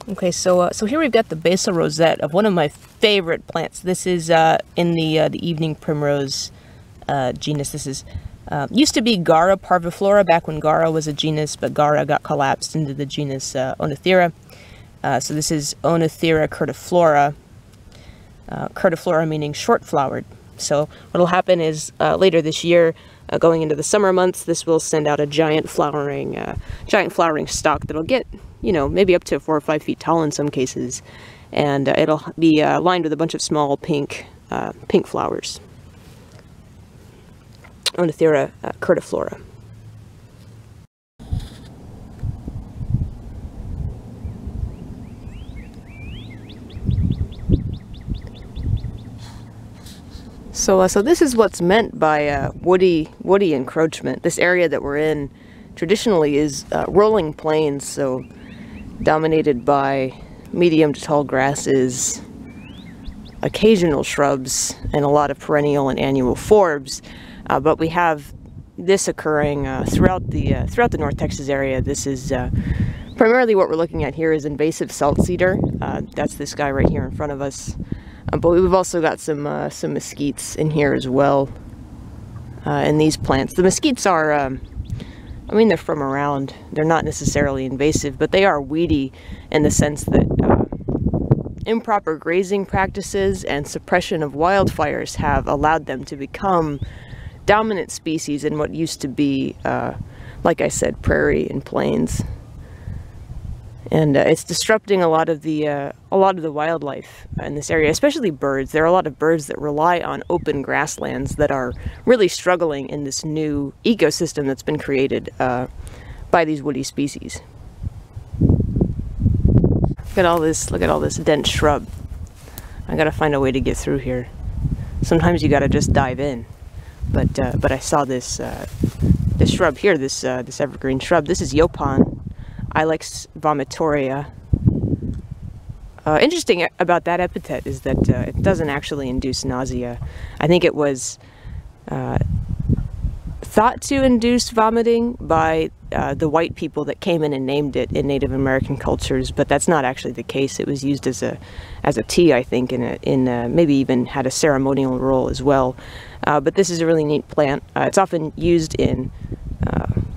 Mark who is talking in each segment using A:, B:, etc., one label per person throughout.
A: Okay, so here we've got the basal rosette of one of my favorite plants. This is in the evening primrose genus. This is used to be Gara parviflora back when Gara was a genus, but Gara got collapsed into the genus Oenothera. So this is Oenothera curtiflora. Curtiflora meaning short-flowered. So what'll happen is later this year, going into the summer months, this will send out a giant flowering stalk that'll get, you know, maybe up to 4 or 5 feet tall in some cases, and it'll be lined with a bunch of small pink flowers. Oenothera curtiflora. So this is what's meant by woody encroachment. This area that we're in traditionally is rolling plains, so dominated by medium to tall grasses, occasional shrubs, and a lot of perennial and annual forbs. But we have this occurring throughout the North Texas area. This is primarily what we're looking at here is invasive salt cedar. That's this guy right here in front of us. But we've also got some mesquites in here as well, in these plants. The mesquites are, I mean, they're from around. They're not necessarily invasive, but they are weedy in the sense that improper grazing practices and suppression of wildfires have allowed them to become dominant species in what used to be, like I said, prairie and plains. And it's disrupting a lot of the wildlife in this area, especially birds. There are a lot of birds that rely on open grasslands that are really struggling in this new ecosystem that's been created by these woody species. Look at all this dense shrub. I gotta find a way to get through here. Sometimes you gotta just dive in. But I saw this this shrub here, this evergreen shrub. This is Yopon, Ilex vomitoria. Interesting about that epithet is that it doesn't actually induce nausea. I think it was thought to induce vomiting by the white people that came in and named it in Native American cultures, but that's not actually the case. It was used as a tea, I think, in maybe even had a ceremonial role as well. But this is a really neat plant. It's often used in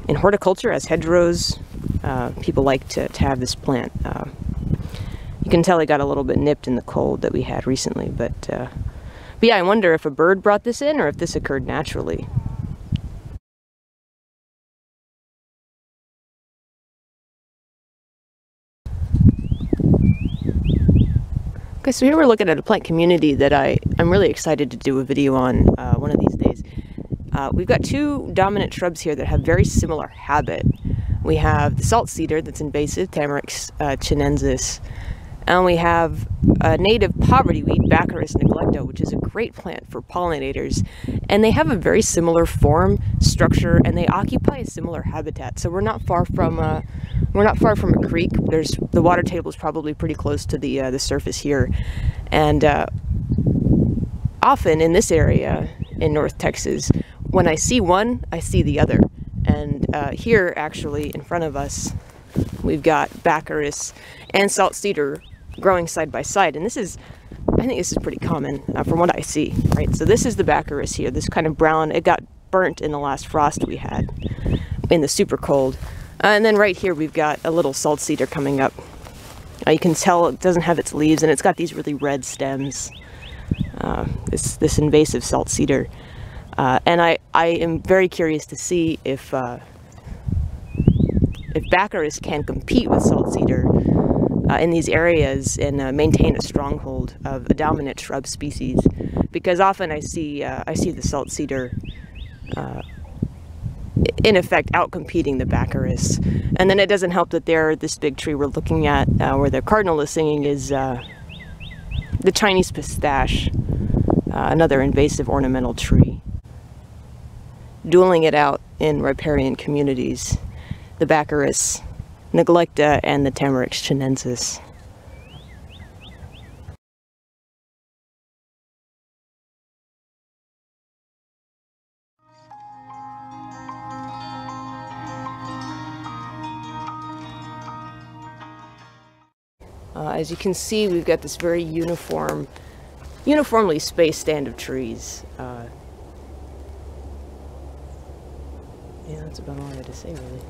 A: horticulture as hedgerows. People like to have this plant. You can tell it got a little bit nipped in the cold that we had recently, but yeah, I wonder if a bird brought this in or if this occurred naturally. Okay, so here we're looking at a plant community that I'm really excited to do a video on one of these days. We've got 2 dominant shrubs here that have very similar habit. We have the salt cedar that's invasive, Tamarix chinensis, and we have a native poverty weed, Baccharis neglecta, which is a great plant for pollinators. And they have a very similar form, structure, and they occupy a similar habitat. So we're not far from a creek. The water table is probably pretty close to the surface here, and often in this area in North Texas, when I see one, I see the other. And here, actually, in front of us, we've got Baccharis and salt cedar growing side by side. And I think this is pretty common from what I see, right? So this is the Baccharis here, this kind of brown. It got burnt in the last frost we had in the super cold. And then right here, we've got a little salt cedar coming up. You can tell it doesn't have its leaves, and it's got these really red stems. This invasive salt cedar. And I am very curious to see if Baccharis can compete with salt cedar in these areas and maintain a stronghold of a dominant shrub species. Because often I see the salt cedar in effect outcompeting the Baccharis. And then it doesn't help that this big tree we're looking at where the cardinal is singing is the Chinese pistache, another invasive ornamental tree. Dueling it out in riparian communities, the Baccharis neglecta and the Tamarix chinensis. As you can see, we've got this very uniformly spaced stand of trees. Yeah, that's about all I had to say, really.